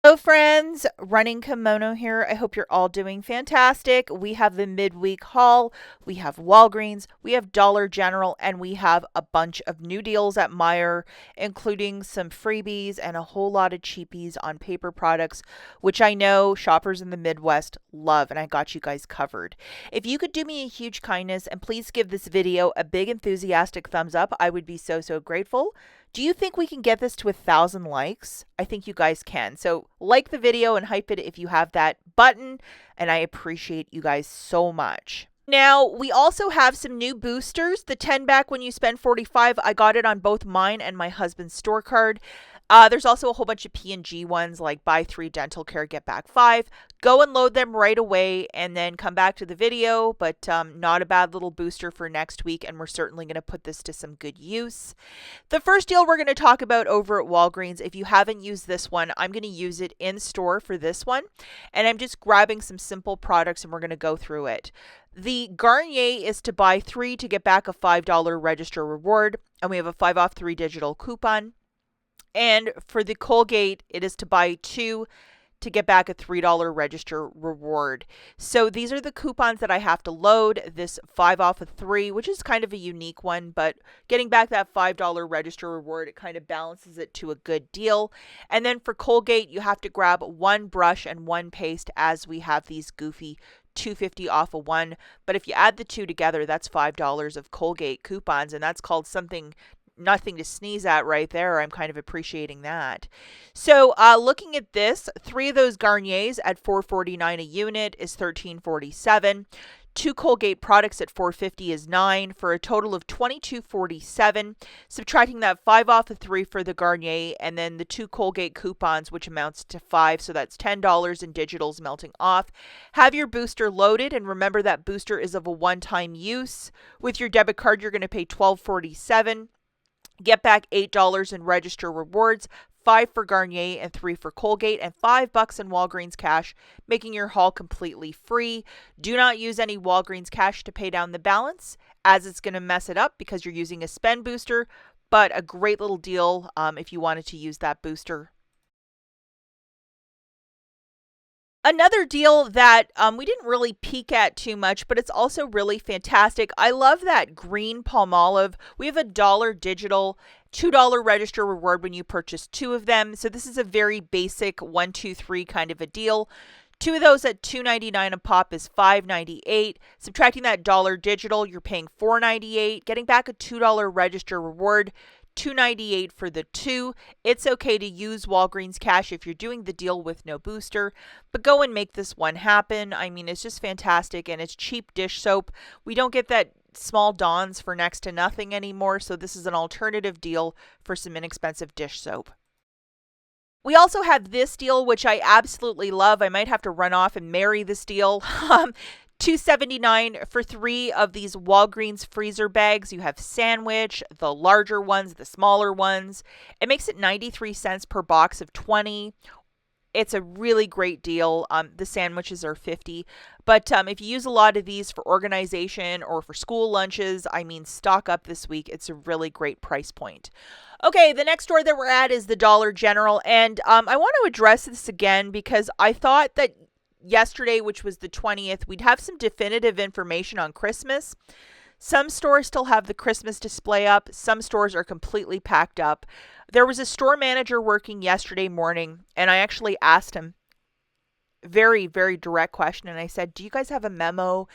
Hello friends, Running Kimono here. I hope you're all doing fantastic. We have the midweek haul, we have Walgreens, we have Dollar General, and we have a bunch of new deals at Meijer, including some freebies and a whole lot of cheapies on paper products, which I know shoppers in the Midwest love, and I got you guys covered. If you could do me a huge kindness and please give this video a big enthusiastic thumbs up, I would be so grateful. Do you think we can get this to 1,000 likes? I think you guys can. So like the video and hype it if you have that button, and I appreciate you guys so much. Now, we also have some new boosters. The 10 back when you spend 45, I got it on both mine and my husband's store card. There's also a whole bunch of P&G ones like buy 3 dental care, get back 5. Go and load them right away and then come back to the video, but not a bad little booster for next week, and we're certainly going to put this to some good use. The first deal we're going to talk about over at Walgreens, if you haven't used this one, I'm going to use it in store for this one, and I'm just grabbing some simple products and we're going to go through it. The Garnier is to buy 3 to get back a $5 register reward, and we have a 5 off 3 digital coupon. And for the Colgate, it is to buy 2 to get back a $3 register reward. So these are the coupons that I have to load. This 5 off of 3, which is kind of a unique one, but getting back that $5 register reward, it kind of balances it to a good deal. And then for Colgate, you have to grab 1 brush and 1 paste, as we have these goofy $2.50 off of 1. But if you add the 2 together, that's $5 of Colgate coupons, and that's called nothing to sneeze at right there. I'm kind of appreciating that. So looking at this, 3 of those Garniers at $4.49 a unit is $13.47. 2 Colgate products at $4.50 is $9, for a total of $22.47. Subtracting that 5 off of 3 for the Garnier, and then the 2 Colgate coupons, which amounts to 5, so that's $10 in digitals melting off. Have your booster loaded, and remember that booster is of a one-time use. With your debit card, you're going to pay $12.47. Get back $8 in register rewards, 5 for Garnier and 3 for Colgate, and $5 in Walgreens cash, making your haul completely free. Do not use any Walgreens cash to pay down the balance, as it's going to mess it up because you're using a spend booster, but a great little deal if you wanted to use that booster. Another deal that we didn't really peek at too much, but it's also really fantastic. I love that green Palmolive. We have a $1 digital, $2 register reward when you purchase 2 of them. So this is a very basic 1, 2, 3 kind of a deal. 2 of those at $2.99 a pop is $5.98. Subtracting that $1 digital, you're paying $4.98. Getting back a $2 register reward, $2.98 for the 2. It's okay to use Walgreens cash if you're doing the deal with no booster, but go and make this one happen. I mean, it's just fantastic, and it's cheap dish soap. We don't get that small Dawn's for next to nothing anymore, so this is an alternative deal for some inexpensive dish soap. We also have this deal, which I absolutely love. I might have to run off and marry this deal. $2.79 for 3 of these Walgreens freezer bags. You have sandwich, the larger ones, the smaller ones. It makes it 93 cents per box of 20. It's a really great deal. The sandwiches are 50. But if you use a lot of these for organization or for school lunches, I mean, stock up this week. It's a really great price point. Okay, the next store that we're at is the Dollar General. And I want to address this again because I thought that yesterday, which was the 20th, we'd have some definitive information on Christmas. Some stores still have the Christmas display up. Some stores are completely packed up. There was a store manager working yesterday morning, and I actually asked him very direct question, and I said, do you guys have a memo?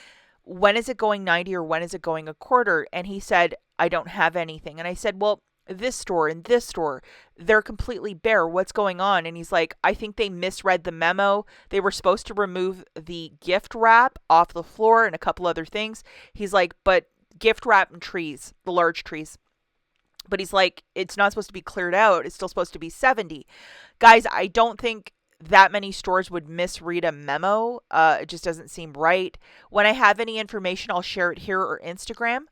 When is it going 90 or when is it going a quarter? And he said, I don't have anything. And I said, well, this store and this store, they're completely bare. What's going on? And he's like, I think they misread the memo. They were supposed to remove the gift wrap off the floor and a couple other things. He's like, but gift wrap and trees, the large trees. But he's like, it's not supposed to be cleared out. It's still supposed to be 70. Guys, I don't think that many stores would misread a memo. It just doesn't seem right. When I have any information, I'll share it here or Instagram.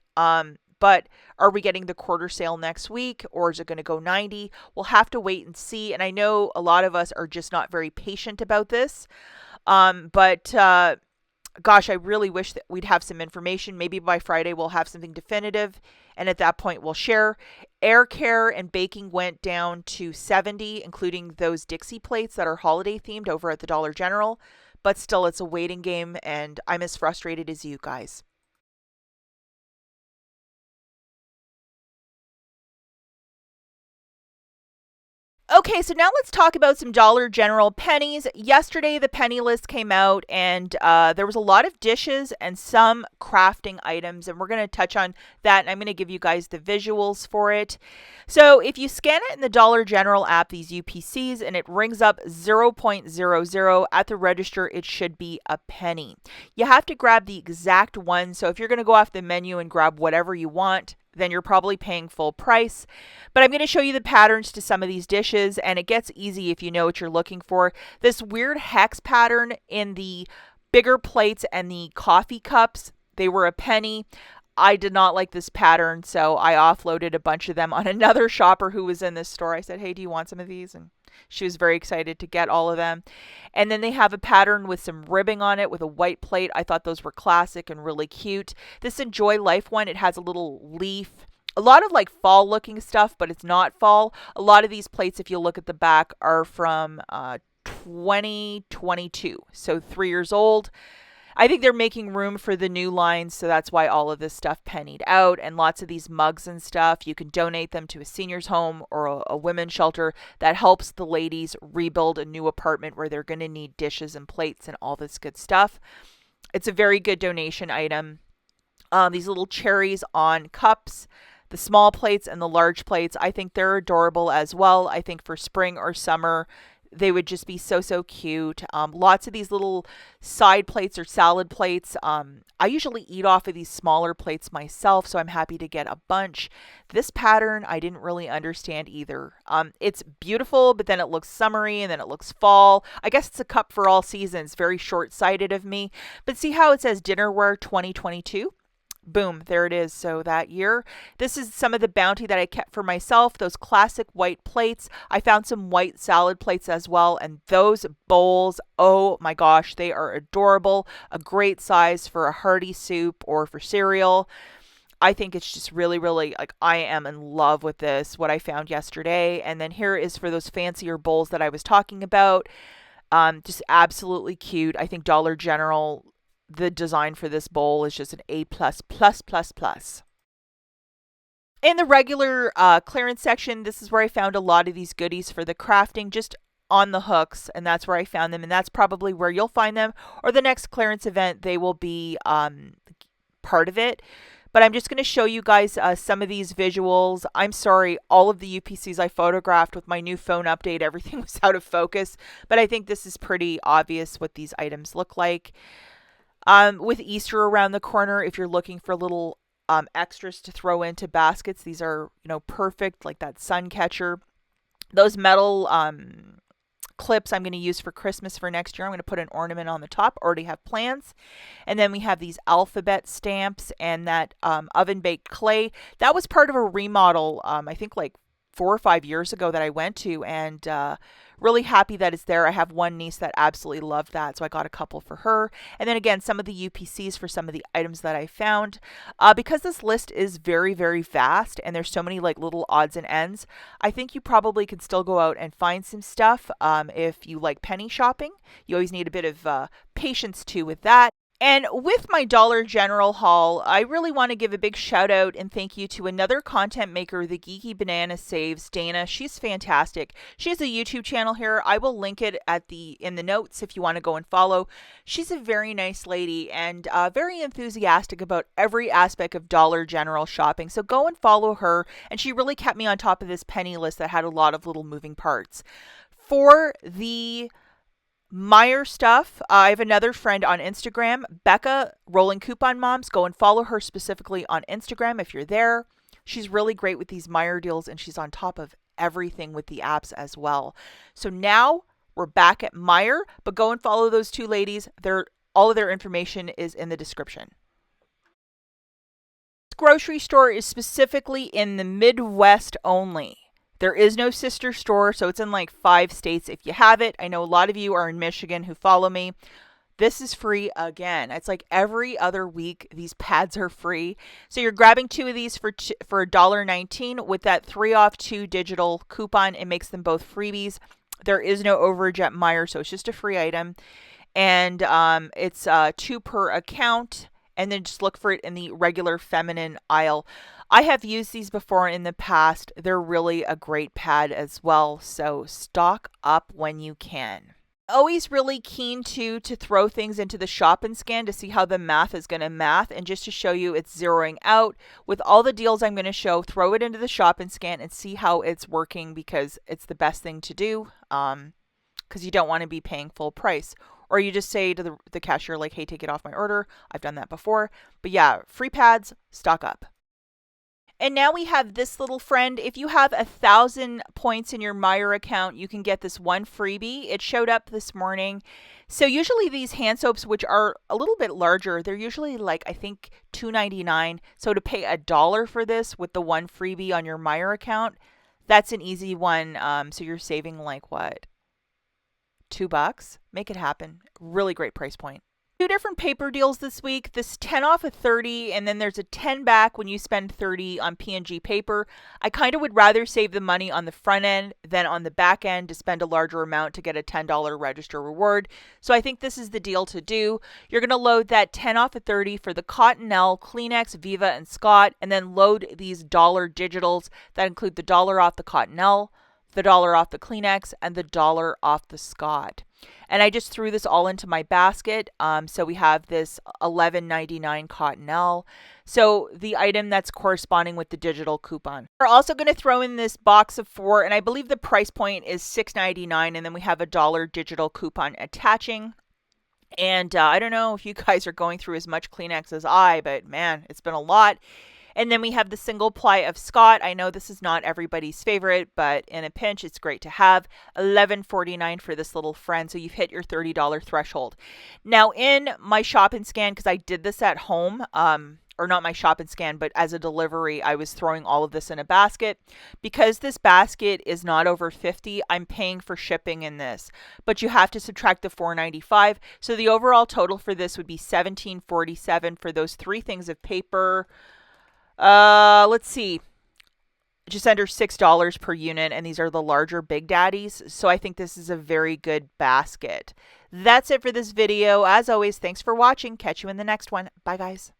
But are we getting the quarter sale next week, or is it going to go 90? We'll have to wait and see. And I know a lot of us are just not very patient about this. But gosh, I really wish that we'd have some information. Maybe by Friday we'll have something definitive, and at that point we'll share. Air care and baking went down to 70, including those Dixie plates that are holiday themed over at the Dollar General. But still, it's a waiting game, and I'm as frustrated as you guys. Okay, so now let's talk about some Dollar General pennies. Yesterday, the penny list came out, and there was a lot of dishes and some crafting items, and we're going to touch on that, and I'm going to give you guys the visuals for it. So if you scan it in the Dollar General app, these UPCs, and it rings up 0.00 at the register, it should be a penny. You have to grab the exact one, so if you're going to go off the menu and grab whatever you want, then you're probably paying full price. But I'm going to show you the patterns to some of these dishes, and it gets easy if you know what you're looking for. This weird hex pattern in the bigger plates and the coffee cups, they were a penny. I did not like this pattern, so I offloaded a bunch of them on another shopper who was in this store. I said, hey, do you want some of these? And she was very excited to get all of them. And then they have a pattern with some ribbing on it with a white plate. I thought those were classic and really cute. This Enjoy Life one, it has a little leaf. A lot of like fall looking stuff, but it's not fall. A lot of these plates, if you look at the back, are from 2022. So 3 years old. I think they're making room for the new lines, so that's why all of this stuff pennied out. And lots of these mugs and stuff, you can donate them to a senior's home or a women's shelter that helps the ladies rebuild a new apartment where they're going to need dishes and plates and all this good stuff. It's a very good donation item. These little cherries on cups, the small plates and the large plates, I think they're adorable as well. I think for spring or summer, they would just be so cute. Lots of these little side plates or salad plates. I usually eat off of these smaller plates myself, so I'm happy to get a bunch. This pattern I didn't really understand either. It's beautiful, but then it looks summery and then it looks fall. I guess it's a cup for all seasons. Very short-sighted of me. But see how it says Dinnerware 2022? Boom, there it is. So that year, this is some of the bounty that I kept for myself, those classic white plates. I found some white salad plates as well, and those bowls, oh my gosh, they are adorable. A great size for a hearty soup or for cereal. I think it's just really, like, I am in love with this, what I found yesterday. And then here is for those fancier bowls that I was talking about. Just absolutely cute. I think Dollar General, the design for this bowl is just an A+++++. In the regular clearance section, this is where I found a lot of these goodies for the crafting, just on the hooks, and that's where I found them, and that's probably where you'll find them, or the next clearance event, they will be part of it. But I'm just going to show you guys some of these visuals. I'm sorry, all of the UPCs I photographed with my new phone update, everything was out of focus, but I think this is pretty obvious what these items look like. With Easter around the corner, if you're looking for little extras to throw into baskets, these are, perfect, like that sun catcher. Those metal clips I'm going to use for Christmas for next year. I'm going to put an ornament on the top. Already have plans. And then we have these alphabet stamps and that oven baked clay. That was part of a remodel, I think like 4 or 5 years ago that I went to, and really happy that it's there. I have one niece that absolutely loved that, so I got a couple for her. And then again, some of the UPCs for some of the items that I found. Because this list is very vast and there's so many like little odds and ends, I think you probably could still go out and find some stuff. If you like penny shopping, you always need a bit of patience too with that. And with my Dollar General haul, I really want to give a big shout out and thank you to another content maker, the Geeky Banana Saves, Dana. She's fantastic. She has a YouTube channel here. I will link it in the notes if you want to go and follow. She's a very nice lady and very enthusiastic about every aspect of Dollar General shopping. So go and follow her. And she really kept me on top of this penny list that had a lot of little moving parts. For the Meijer stuff, I have another friend on Instagram, Becca, Rolling Coupon Moms. Go and follow her specifically on Instagram if you're there. She's really great with these Meijer deals, and she's on top of everything with the apps as well. So now we're back at Meijer, but go and follow those two ladies. All of their information is in the description. This grocery store is specifically in the Midwest only. There is no sister store, so it's in like 5 states if you have it. I know a lot of you are in Michigan who follow me. This is free again. It's like every other week these pads are free. So you're grabbing 2 of these for $1.19 with that 3 off 2 digital coupon. It makes them both freebies. There is no overage at Meijer, so it's just a free item. And it's 2 per account. And then just look for it in the regular feminine aisle. I have used these before in the past. They're really a great pad as well. So stock up when you can. Always really keen to throw things into the shop and scan to see how the math is going to math, and just to show you it's zeroing out. With all the deals I'm going to show, throw it into the shop and scan and see how it's working, because it's the best thing to do, because you don't want to be paying full price. Or you just say to the cashier, like, hey, take it off my order. I've done that before. But yeah, free pads, stock up. And now we have this little friend. If you have 1,000 points in your Meijer account, you can get this one freebie. It showed up this morning. So usually these hand soaps, which are a little bit larger, they're usually like, I think, $2.99. So to pay $1 for this with the one freebie on your Meijer account, that's an easy one. So you're saving like what? $2? Make it happen. Really great price point. 2 different paper deals this week. This 10 off of 30, and then there's a 10 back when you spend 30 on P&G paper. I kind of would rather save the money on the front end than on the back end to spend a larger amount to get a $10 register reward. So I think this is the deal to do. You're going to load that 10 off of 30 for the Cottonelle, Kleenex, Viva, and Scott, and then load these dollar digitals that include the $1 off the Cottonelle, the $1 off the Kleenex, and the $1 off the Scott. And I just threw this all into my basket. So we have this $11.99 Cottonelle. So the item that's corresponding with the digital coupon. We're also going to throw in this box of 4, and I believe the price point is $6.99, and then we have a $1 digital coupon attaching. And I don't know if you guys are going through as much Kleenex as I, but man, it's been a lot. And then we have the single ply of Scott. I know this is not everybody's favorite, but in a pinch, it's great to have. $11.49 for this little friend. So you've hit your $30 threshold. Now in my shop and scan, because I did this at home, or not my shop and scan, but as a delivery, I was throwing all of this in a basket. Because this basket is not over $50, I'm paying for shipping in this. But you have to subtract the $4.95. So the overall total for this would be $17.47 for those 3 things of paper. Let's see, just under $6 per unit, and these are the larger Big Daddies. So I think this is a very good basket. That's it for this video. As always, thanks for watching. Catch you in the next one. Bye, guys.